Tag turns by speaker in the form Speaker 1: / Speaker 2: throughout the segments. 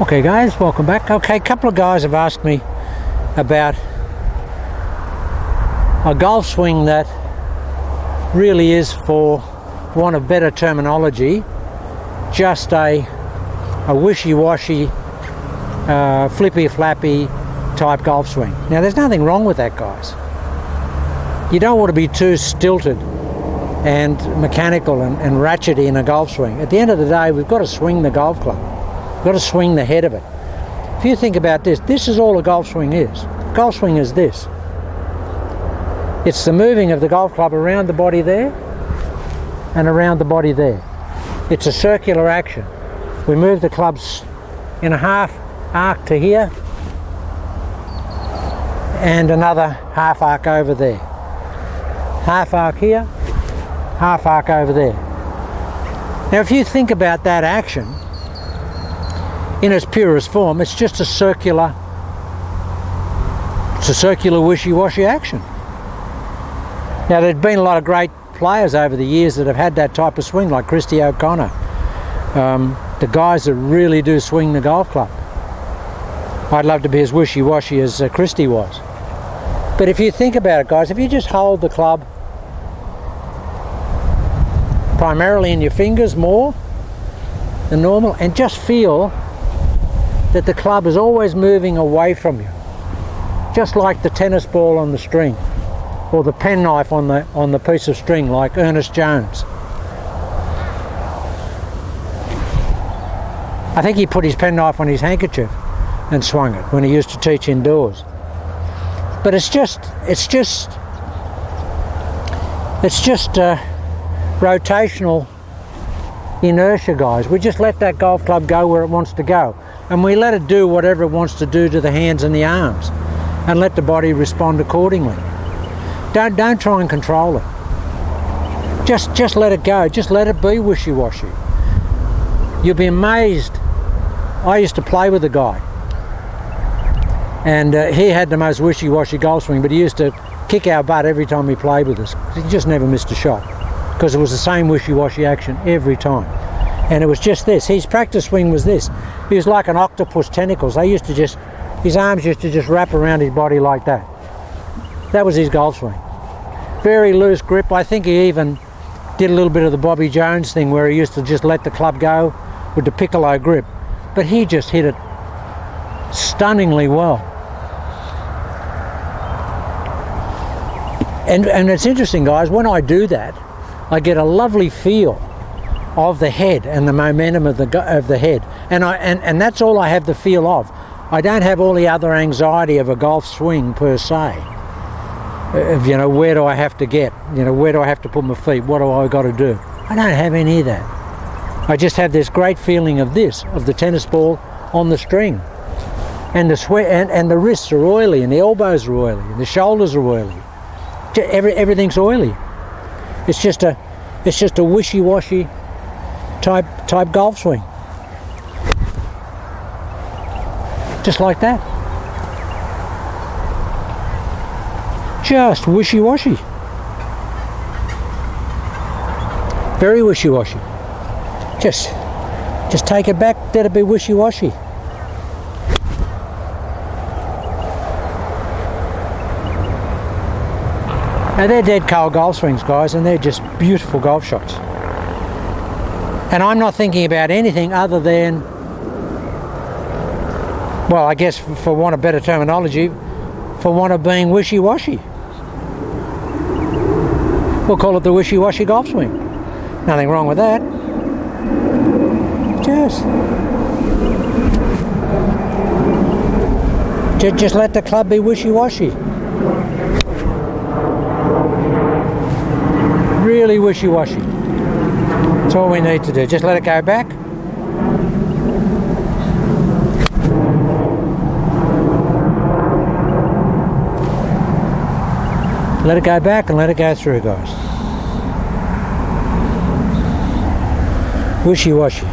Speaker 1: Okay guys, welcome back. Okay, a couple of guys have asked me about a golf swing that really is, for want of better terminology, just a wishy-washy, flippy-flappy type golf swing. Now there's nothing wrong with that, guys. You don't want to be too stilted and mechanical and ratchety in a golf swing. At the end of the day, we've got to swing the golf club. We've got to swing the head of it. If you think about this, this is all a golf swing is. Golf swing is this. It's the moving of the golf club around the body there and around the body there. It's a circular action. We move the clubs in a half arc to here and another half arc over there. Half arc here, half arc over there. Now if you think about that action in its purest form, it's just a circular wishy-washy action. Now there's been a lot of great players over the years that have had that type of swing, like Christy O'Connor, the guys that really do swing the golf club. I'd love to be as wishy-washy as Christy was. But if you think about it, guys, if you just hold the club primarily in your fingers more than normal and just feel that the club is always moving away from you, just like the tennis ball on the string or the penknife on the piece of string, like Ernest Jones. I think he put his penknife on his handkerchief and swung it when he used to teach indoors. But it's just rotational inertia, guys. We just let that golf club go where it wants to go, and we let it do whatever it wants to do to the hands and the arms, and let the body respond accordingly. Don't try and control it. Just let it go. Just let it be wishy-washy. You'll be amazed. I used to play with a guy, and he had the most wishy-washy golf swing, but he used to kick our butt every time he played with us. He just never missed a shot, because it was the same wishy-washy action every time. And it was just this. His practice swing was this. He was like an octopus tentacles. His arms used to just wrap around his body like that. That was his golf swing. Very loose grip. I think he even did a little bit of the Bobby Jones thing, where he used to just let the club go with the piccolo grip. But he just hit it stunningly well. And it's interesting, guys, when I do that, I get a lovely feel of the head and the momentum of the head, and that's all I have the feel of. I don't have all the other anxiety of a golf swing per se. Of, where do I have to get? Where do I have to put my feet? What do I got to do? I don't have any of that. I just have this great feeling of the tennis ball on the string, and the sweat, and the wrists are oily, and the elbows are oily, and the shoulders are oily. Everything's oily. It's just a wishy-washy type golf swing. Just like that. Just wishy-washy. Very wishy-washy. Just take it back, let it be wishy-washy. Now they're dead cold golf swings, guys, and they're just beautiful golf shots. And I'm not thinking about anything other than, well, I guess for want of better terminology, for want of being wishy-washy. We'll call it the wishy-washy golf swing. Nothing wrong with that. Just let the club be wishy-washy. Really wishy-washy. That's all we need to do. Just let it go back. Let it go back and let it go through, guys. Wishy-washy.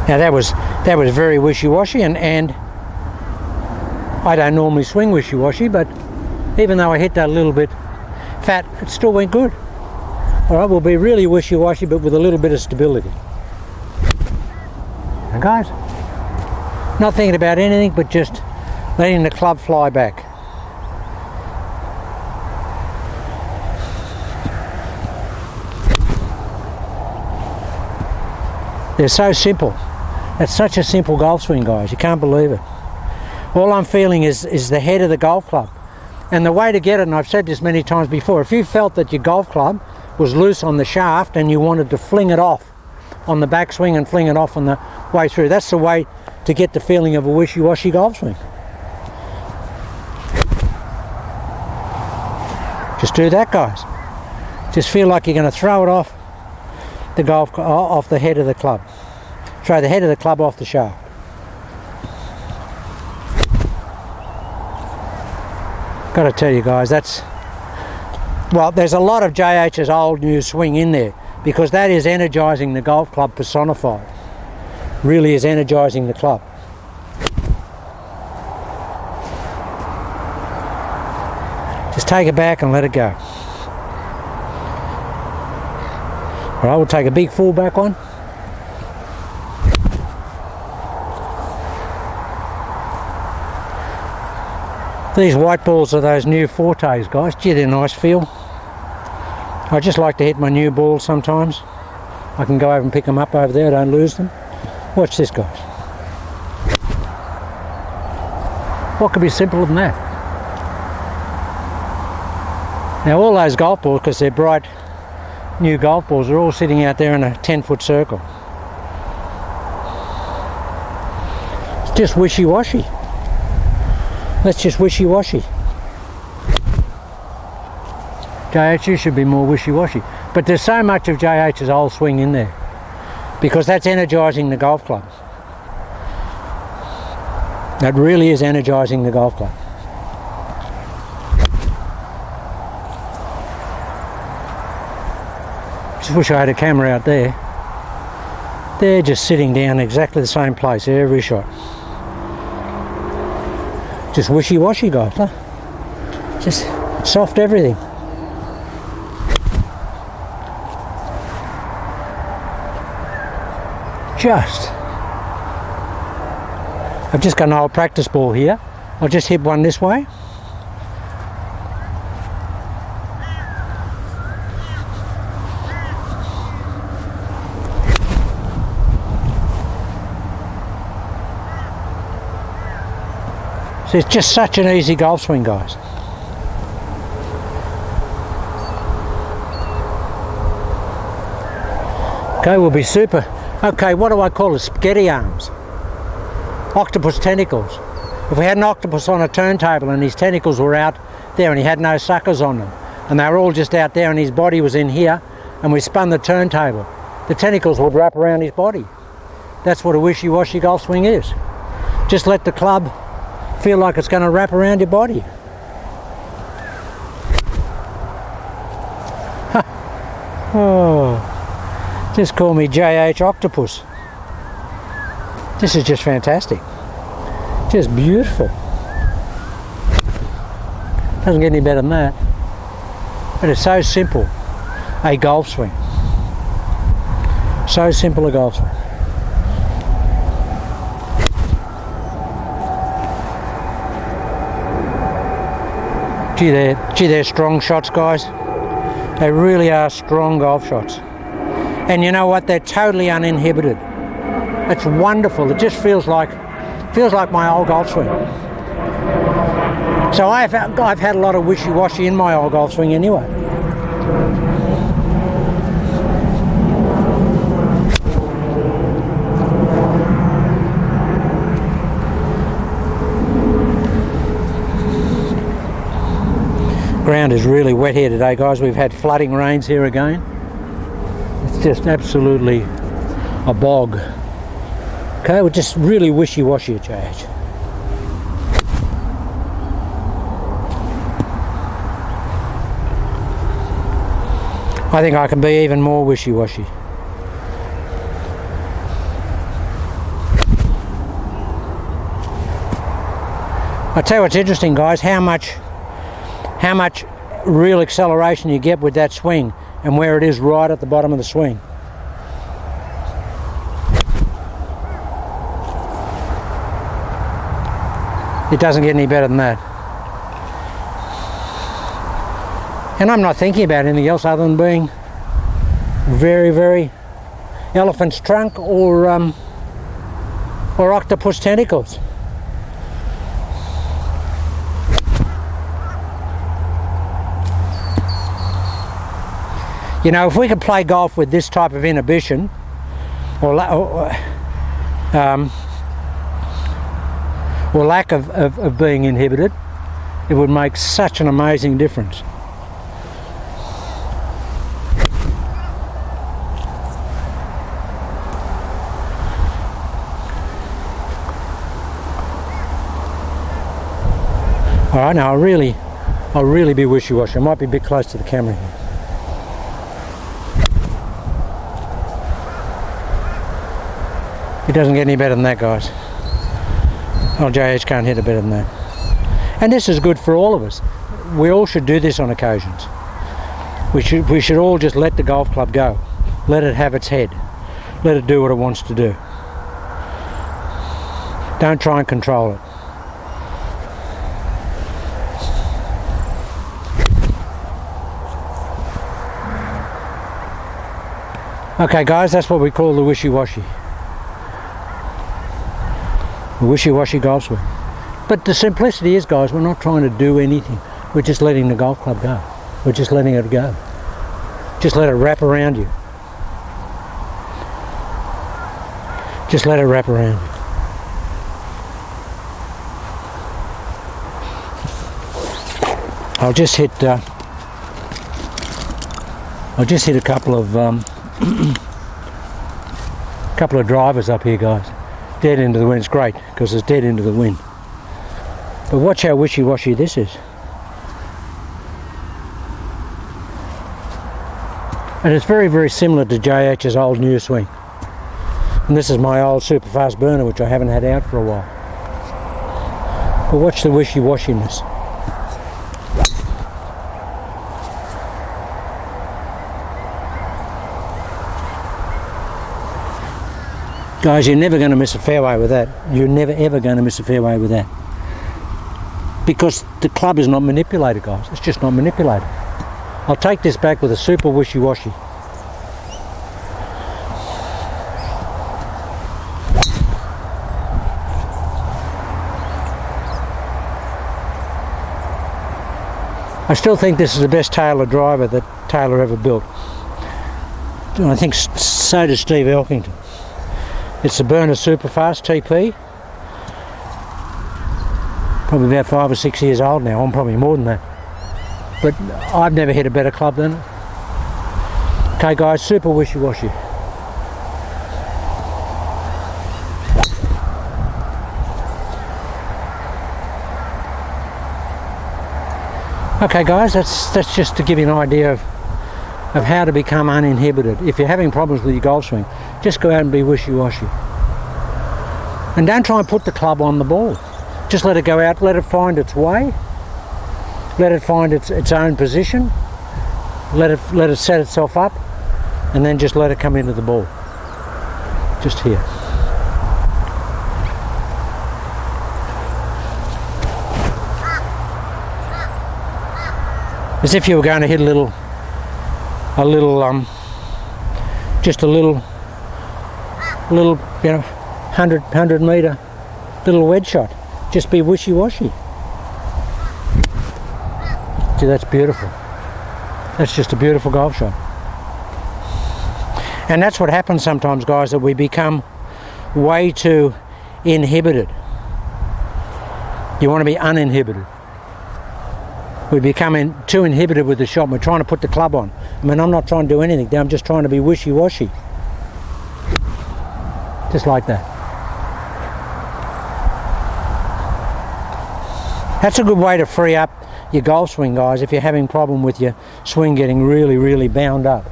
Speaker 1: Now that was very wishy-washy, and I don't normally swing wishy-washy, but even though I hit that a little bit fat, it still went good. All right, we'll be really wishy-washy, but with a little bit of stability. And guys, not thinking about anything, but just letting the club fly back. They're so simple. It's such a simple golf swing, guys. You can't believe it. All I'm feeling is the head of the golf club. And the way to get it, and I've said this many times before, if you felt that your golf club was loose on the shaft and you wanted to fling it off on the backswing and fling it off on the way through, that's the way to get the feeling of a wishy-washy golf swing. Just do that, guys. Just feel like you're going to throw it off the head of the club. Throw the head of the club off the shaft. Got to tell you guys, well, there's a lot of JH's old new swing in there, because that is energizing the golf club personified. Really is energizing the club. Just take it back and let it go. All right, we'll take a big full back one. These white balls are those new Fortes, guys. Gee, they're nice feel. I just like to hit my new balls sometimes. I can go over and pick them up over there, I don't lose them. Watch this, guys. What could be simpler than that? Now all those golf balls, because they're bright new golf balls, are all sitting out there in a 10-foot circle. It's just wishy-washy. Let's just wishy-washy. JH should be more wishy-washy. But there's so much of JH's old swing in there, because that's energising the golf club. That really is energising the golf club. Just wish I had a camera out there. They're just sitting down exactly the same place every shot. Just wishy-washy, guys, huh? Just soft everything. I've just got an old practice ball here. I'll just hit one this way. So it's just such an easy golf swing, guys. Okay, we'll be super. Okay, what do I call it? Spaghetti arms. Octopus tentacles. If we had an octopus on a turntable and his tentacles were out there and he had no suckers on them, and they were all just out there and his body was in here, and we spun the turntable, the tentacles would wrap around his body. That's what a wishy-washy golf swing is. Just let the club feel like it's going to wrap around your body. Oh, just call me JH Octopus. This is just fantastic. Just beautiful. Doesn't get any better than that. But it's so simple, a golf swing. So simple a golf swing. Gee, they're strong shots, guys. They really are strong golf shots. And you know what? They're totally uninhibited. It's wonderful. It just feels like my old golf swing. So I've had a lot of wishy-washy in my old golf swing anyway. Ground is really wet here today, guys. We've had flooding rains here again. It's just absolutely a bog. Okay, we're just really wishy-washy at JH. I think I can be even more wishy-washy. I tell you what's interesting, guys, how much real acceleration you get with that swing and where it is right at the bottom of the swing. It doesn't get any better than that. And I'm not thinking about anything else other than being very, very elephant's trunk or octopus tentacles. You know, if we could play golf with this type of inhibition, or lack of being inhibited, it would make such an amazing difference. All right, now I'll really be wishy-washy. I might be a bit close to the camera here. It doesn't get any better than that, guys. Oh, JH can't hit it better than that. And this is good for all of us. We all should do this on occasions. We should all just let the golf club go. Let it have its head. Let it do what it wants to do. Don't try and control it. Okay guys, that's what we call the wishy-washy. The wishy-washy golf swing. But the simplicity is, guys, we're not trying to do anything. We're just letting the golf club go. We're just letting it go. Just let it wrap around you. Just let it wrap around you. I'll just hit a couple of drivers up here, guys. Dead into the wind. It's great because it's dead into the wind. But watch how wishy-washy this is. And it's very, very similar to JH's old new swing. And this is my old super fast burner, which I haven't had out for a while. But watch the wishy-washiness. Guys, you're never going to miss a fairway with that. You're never ever going to miss a fairway with that. Because the club is not manipulated, guys. It's just not manipulated. I'll take this back with a super wishy-washy. I still think this is the best Taylor driver that Taylor ever built. And I think so does Steve Elkington. It's the Burner Superfast TP. Probably about 5 or 6 years old now. I'm probably more than that. But I've never hit a better club than it. Okay guys, super wishy-washy. Okay guys, that's just to give you an idea of how to become uninhibited. If you're having problems with your golf swing, just go out and be wishy-washy. And don't try and put the club on the ball. Just let it go out, let it find its way, let it find its own position, let it set itself up, and then just let it come into the ball. Just here. As if you were going to hit just a little, you know, 100 metre little wedge shot. Just be wishy-washy. See, that's beautiful. That's just a beautiful golf shot. And that's what happens sometimes, guys, that we become way too inhibited. You want to be uninhibited. We become too inhibited with the shot. We're trying to put the club on. I mean, I'm not trying to do anything. I'm just trying to be wishy-washy. Just like that. That's a good way to free up your golf swing, guys, if you're having a problem with your swing getting really, really bound up.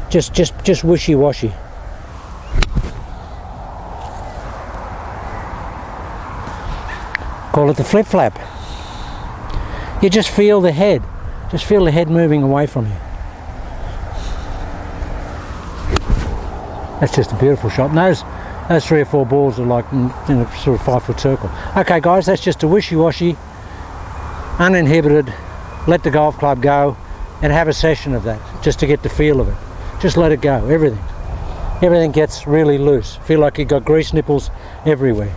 Speaker 1: Just wishy-washy. Call it the flip-flap. You just feel the head. Just feel the head moving away from you. That's just a beautiful shot. And those 3 or 4 balls are like in a sort of 5-foot circle. Okay guys, that's just a wishy-washy, uninhibited, let the golf club go and have a session of that, just to get the feel of it. Just let it go, everything gets really loose. Feel like you've got grease nipples everywhere,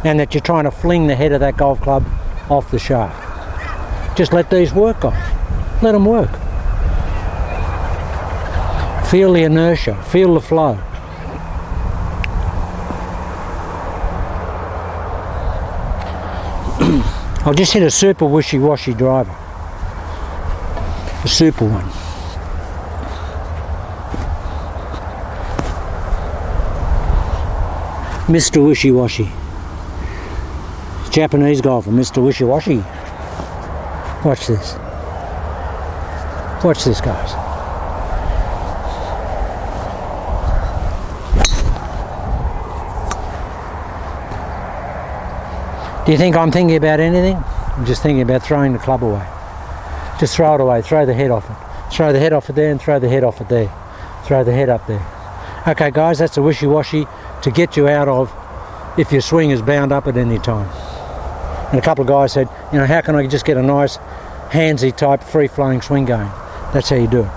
Speaker 1: and that you're trying to fling the head of that golf club off the shaft. Just let these work, guys. Let them work. Feel the inertia, feel the flow. I'll just hit a super wishy-washy driver. A super one. Mr. Wishy-washy. Japanese golfer, Mr. Wishy-washy. Watch this. Watch this, guys. Do you think I'm thinking about anything? I'm just thinking about throwing the club away. Just throw it away, throw the head off it. Throw the head off it there and throw the head off it there. Throw the head up there. Okay guys, that's a wishy-washy to get you out of if your swing is bound up at any time. And a couple of guys said, you know, how can I just get a nice Handsy type free-flowing swing going? That's how you do it.